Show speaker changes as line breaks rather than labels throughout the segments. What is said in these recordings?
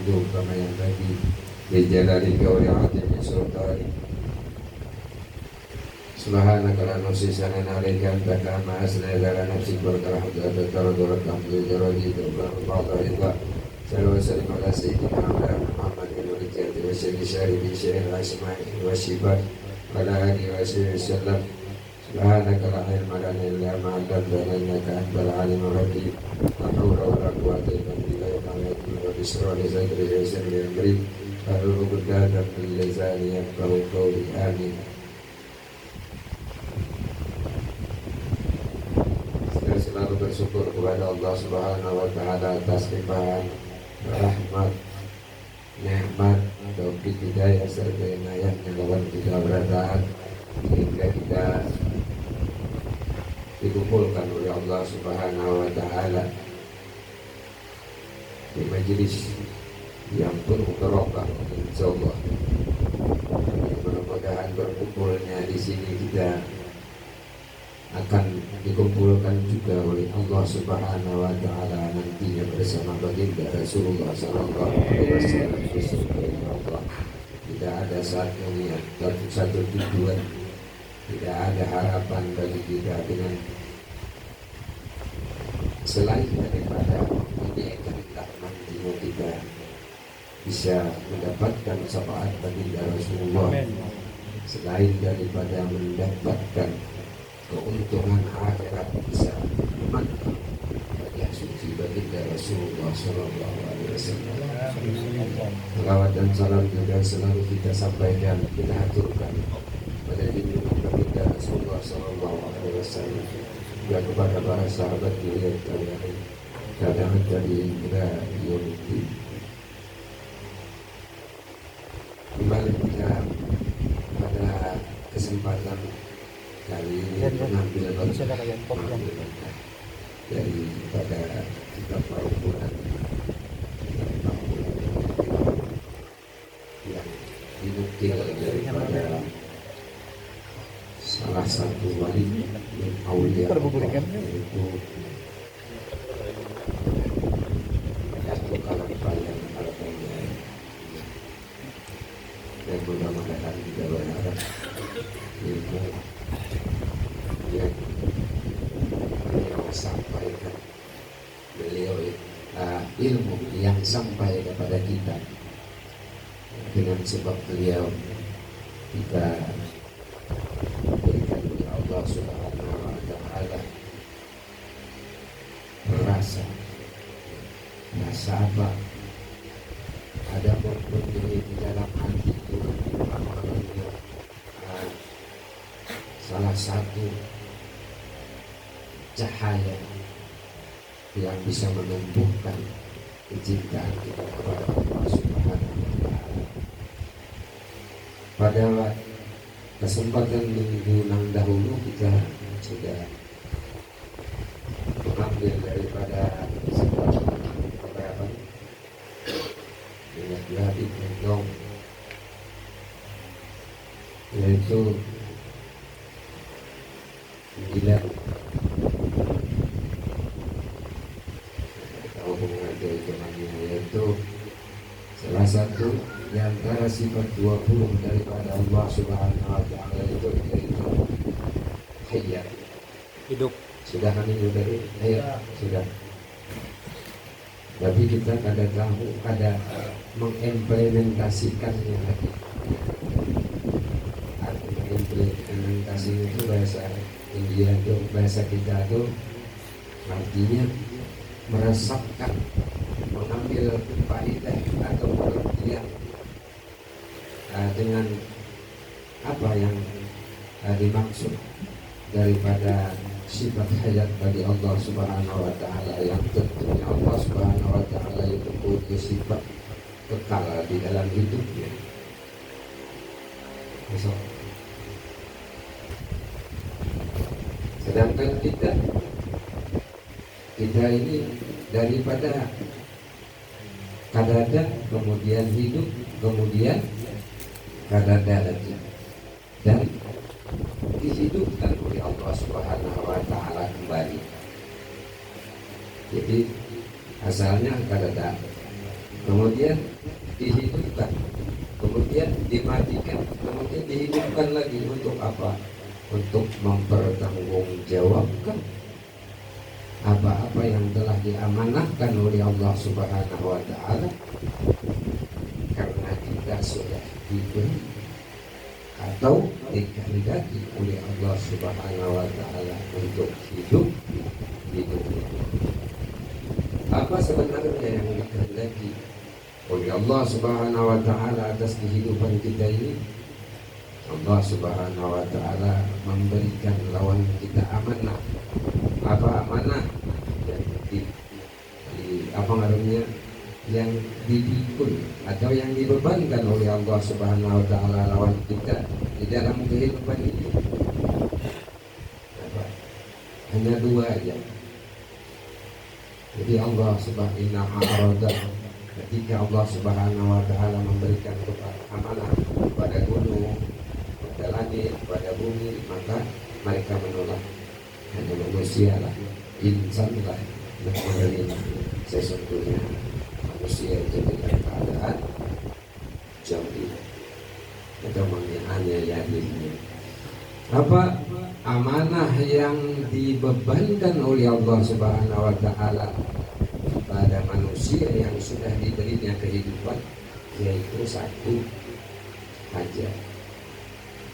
الحمد كما ينبغي لجلالك ولعظيم سلطانك سبحانك لا نحصي ثناء عليك أنت كما أثنيت على نفسك ولك الحمد أنت ترد ولك الحمد إذا رضيت وبعد رضا صلى وسلم على سيدنا محمد والجد وسيد شارب شيخ الأسماء والصفات وعلى آله وصحبه وسلم سبحانك لا علم لنا إلا ما علمتنا إنك أنت العليم الحكيم لا حول ولا قوة إلا بالله العلي رب اشرح لي صدري ويسر لي أمري واحلل عقدة من لساني يفقهوا قولي آمين. Saya selalu bersyukur kepada Allah Subhanahu wa Ta'ala atas limpahan rahmat, nikmat, taufik hidayah serta inayahnya dalam keberadaan sehingga kita dikumpulkan oleh Allah Subhanahu wa Ta'ala di majelis yang penuh barokah insyaallah. Mudah-mudahan berkumpulnya di sini kita akan dikumpulkan juga oleh Allah Subhanahu wa Ta'ala nantinya bersama baginda Rasulullah sallallahu alaihi wasallam. Tidak ada satu niat, satu tujuan, tidak ada harapan bagi kita dengan selain daripada ini kehendak nantinya kita bisa mendapatkan syafaat baginda Rasulullah, selain daripada mendapatkan keuntungan akhirat bisa mantap wajah suci baginda Rasulullah sallallahu alaihi wasallam. Salawat dan salam juga selalu kita sampaikan, kita aturkan pada junjungan baginda Rasulullah sallallahu alaihi wasallam juga kepada para sahabat beliau kalian kadang jadi kita diunti. Kembali kita pada kesempatan kali ini mengambil daripada kitab Al-Quran yang dinukil daripada salah satu wali yang aulia yaitu Datuk Kalampayan Al-Qayyim, dan mudah-mudahan kita berharap ilmu yang beliau sampaikan, ilmu yang sampai kepada kita dengan sebab beliau kita berikan oleh Allah Subhanahu wa Ta'ala rasa apa ada mempunyai di dalam hati itu salah satu cahaya yang bisa menumbuhkan kecintaan kita kepada Allah Subhanahu wa Ta'ala. Pada kesempatan minggu yang dahulu kita sudah mengambil daripada kesempatan beberapa hadis tentang yaitu 9 tahu mengajar hitungannya, yaitu salah satu di antara sifat 20 daripada Allah Subhanahu wa Ta'ala itu hayat, hidup. Sudah kami dari hayat sudah, tapi kita kada tahu, kada mengimplementasikannya lagi. Implementasi itu bahasa India itu, bahasa kita itu artinya meresapkan, mengambil faedah atau pengertian dengan apa yang dimaksud daripada sifat hayat bagi Allah Subhanahu wa Ta'ala, yang tentunya Allah Subhanahu wa Ta'ala itu punya sifat kekal di dalam hidupnya. Sedangkan kita ini daripada kadada kemudian hidup kemudian kadada lagi, dan dihidupkan oleh Allah Subhanahu wa Ta'ala kembali. Jadi asalnya kadada kemudian dihidupkan, kemudian dimatikan, kemudian dihidupkan lagi untuk apa? Untuk mempertanggungjawabkan apa-apa yang telah diamanahkan oleh Allah Subhanahu wa taala, karena kita sudah diberi atau dikehendaki oleh Allah Subhanahu wa taala untuk hidup di dunia. Apa sebenarnya yang dikehendaki oleh Allah Subhanahu wa taala atas kehidupan kita ini? Allah Subhanahu wa taala memberikan lawan kita amanah. Apa amanah? Yang apa namanya? Yang dipikul atau yang dibebankan oleh Allah Subhanahu wa taala lawan kita di dalam kehidupan ini. Apa? Hanya dua aja. Jadi Allah Subhanahu wa taala, ketika Allah Subhanahu wa taala memberikan amanah pada gunung, pada langit, pada bumi, maka mereka menolak. Hanya manusia lah, insan lah yang menerima. Sesungguhnya manusia itu tidak keadaan jauh atau menganiaya dirinya. Apa amanah yang dibebankan oleh Allah Subhanahu wa taala pada manusia yang sudah diberinya kehidupan, yaitu satu aja,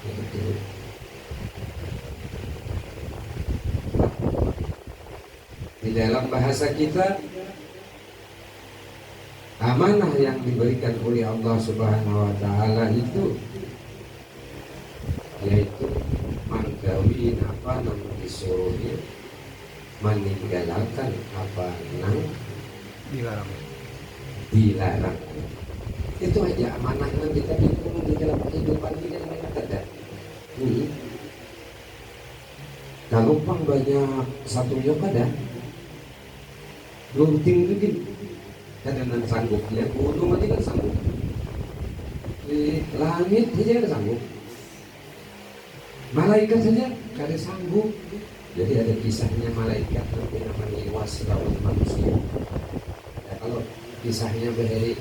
yaitu di dalam bahasa kita, amanah yang diberikan oleh Allah Subhanahu wa taala itu yaitu manggawi apa nang disuruhnya, meninggalkan apa nang dilarang. Itu aja amanah yang kita pikul di dalam kehidupan kita yang ada. Kalau pang banyak satunya pada gunting itu kadang sanggup ya, gunung mati kan sanggup, di langit saja kan sanggup, malaikat saja kada sanggup. Jadi ada kisahnya malaikat nanti namanya iwas lawan manusia. Ya, kalau kisahnya bahari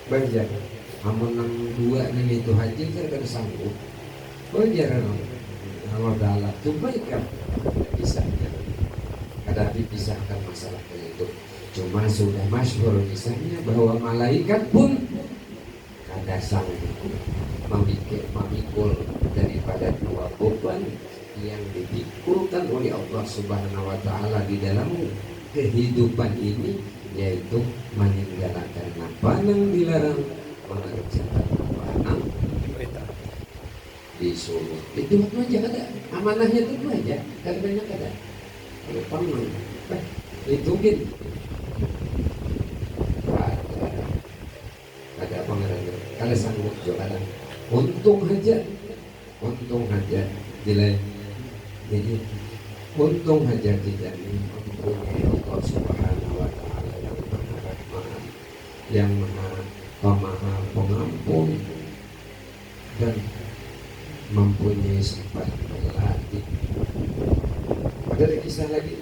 banyak amun nang dua nih itu haji kada sanggup, banyak kalau dalam itu baik kan kisahnya. Kada dipisahkan masalah itu. Cuma sudah masyhur kisahnya bahwa malaikat pun kada sanggup memikul daripada dua beban yang dipikulkan oleh Allah Subhanahu wa taala di dalam kehidupan ini, yaitu meninggalkan apa yang dilarang, mengerjakan apa yang disuruh. Itu aja kada, amanahnya itu aja, kada banyak kada. Panggung, itu gini, ada pengarang, kalau sanggup jualan, untung aja, jadi untung aja tidak mempunyai Allah Subhanahu wa taala yang maha rahman, yang maha pengampun dan mempunyai sifat melatih. Ada kisah lagi,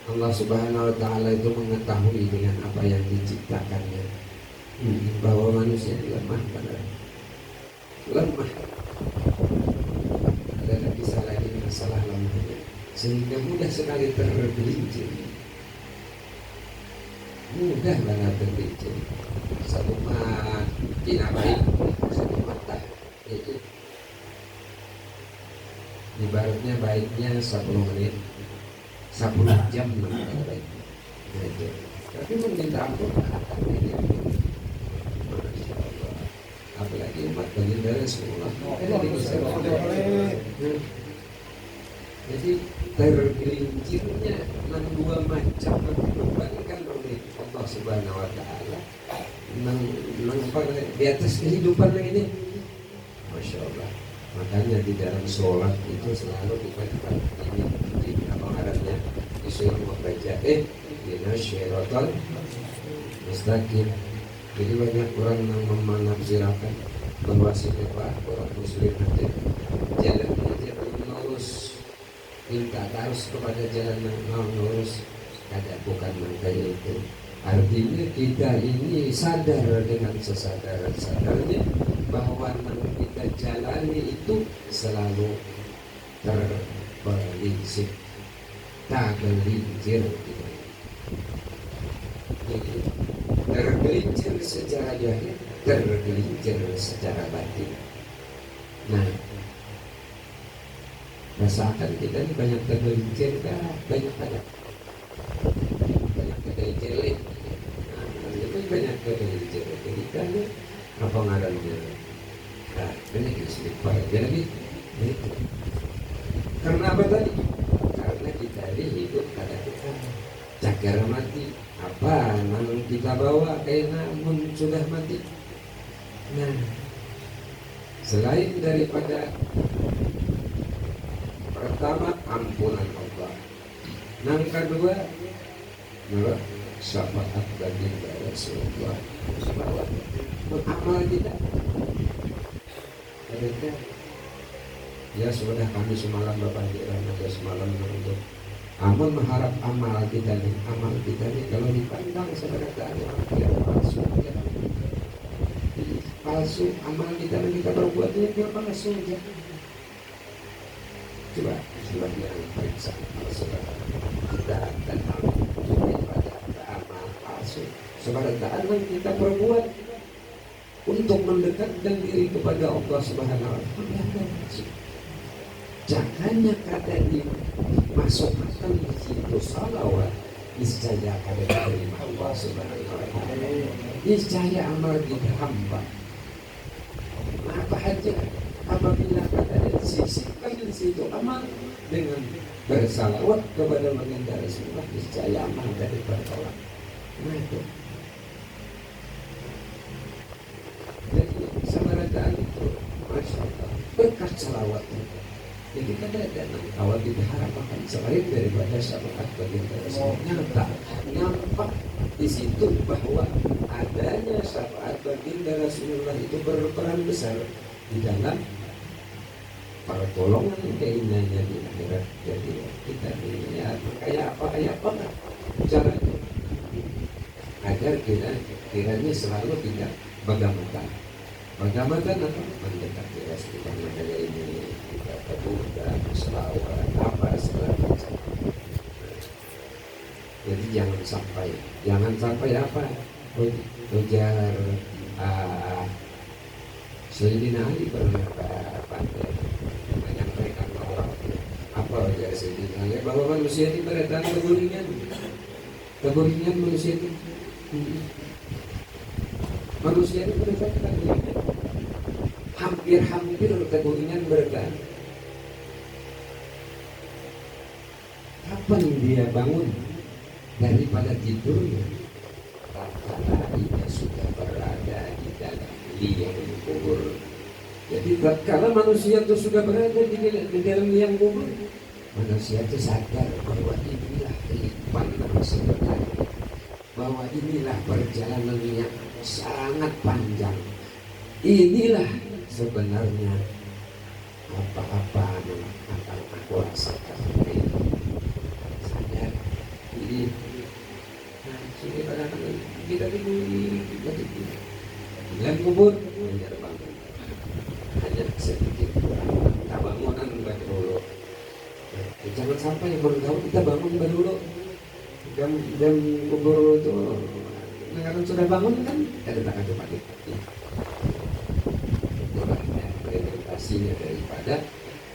Allah Subhanahu wa taala itu mengetahui dengan apa yang diciptakannya, bahwa manusia lemah pada lemah. Ada kisah lagi masalah lemahnya, sehingga mudah sekali tergelincir, mudah banget tergelincir. Satu mat tidak baik, satu mata itu ibaratnya baiknya 10 menit, 10 jam baik. Tapi meminta ampun, Masya Allah. Apalagi umat baginda Rasulullah. Jadi tergelincirnya nang dua macam dibandingkan oleh Allah Subhanahu wa taala nang di atas kehidupan yang ini. Masya Allah. Makanya di dalam sholat itu selalu dibaca ini di apa arabnya disuruh membaca Ihdinas-Shiratal Mustaqim. Jadi banyak orang yang menafsirkan bahwa siapa orang muslim aja jalannya belum lurus, minta terus kepada jalan yang lurus, ada bukan kayak itu. Artinya kita ini sadar dengan sesadar-sadarnya bahwa yang kita jalani itu selalu tergelincir, tak gelincir gitu. Jadi tergelincir secara zahir, tergelincir secara batin. Nah, rasakan kita ini banyak tergelincir, banyak tergelincir. Banyak tergelincir. Jadi kan apa ngarannya? Nah, banyak istighfar. Jadi itu. Karena apa tadi? Karena kita ini hidup pada kita cagar mati. Apa namun kita bawa kayak namun sudah mati. Nah, selain daripada pertama ampunan Allah, yang kedua syafaat baginda Rasulullah SAW. Amal kita mereka ya sudah kami semalam Bapak Raja semalam untuk amun mengharap amal kita nih kalau dipandang sebenarnya dia palsu ya. Palsu amal kita berbuatnya dia palsu aja. Coba dia periksa palsu kita dan sebenarnya kita perbuat untuk mendekatkan diri kepada Allah Subhanahu wa Ta'ala. Jangannya kata dimasukkan di situ salawat, niscaya akan diterima Allah Subhanahu wa Ta'ala. Niscaya amal kita hamba. Apa saja apabila kata disisipkan di situ amal dengan bersalawat kepada baginda Rasulullah, niscaya amal daripada Allah. Nah itu. Jadi samarajaan itu Masya Allah berkat salawat itu. Jadi kadang-kadang awal kita harapkan selain daripada syafaat baginda Rasulullah nampak di situ bahwa adanya syafaat baginda Rasulullah itu berperan besar di dalam pertolongan keinginannya di akhirat. Jadi kita ini ya kayak apa caranya agar kiranya selalu tidak bagaimana atau mendekati Rasulullah dari ini kita berdoa selawat apa segala macam. Jadi jangan sampai apa ujar Sayyidina Ali pernah menyampaikan bahwa apa ujar Sayyidina Ali bahwa manusia ini berdatang keguringan manusia itu. Manusia itu berdasarkan hampir keguringan mereka. Kapan dia bangun daripada tidurnya? Tatkala dia sudah berada di dalam liang kubur. Jadi tatkala manusia itu sudah berada di dalam liang kubur, manusia itu sadar bahwa inilah kehidupan sebenarnya. Bahwa inilah perjalanan yang sangat panjang. Inilah sebenarnya apa-apa yang akan aku rasakan. Sadar. Jadi, sini pada kita di dalam kubur hanya sedikit kita bangunan dulu. Jangan sampai baru kita bangun dulu. Jam kubur itu kalau sudah bangun kan ada tangan cepat ya. Orientasinya daripada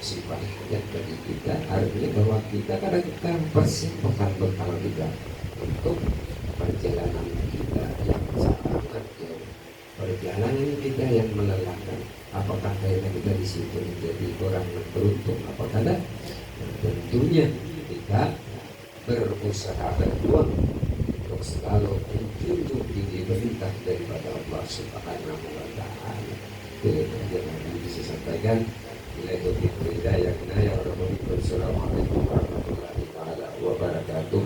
sifat yang bagi kita artinya bahwa kita kadang-kadang persiapkan bekal kita untuk perjalanan kita yang sangat jauh, perjalanan kita yang melelahkan. Apakah kayaknya kita di situ menjadi orang yang beruntung? Apakah ada? Tentunya kita berusaha berjuang untuk selalu menjunjung tinggi perintah daripada Allah Subhanahu wa Ta'ala. Itu yang bisa sampaikan. Bila itu hidayah, Assalamualaikum warahmatullahi wabarakatuh.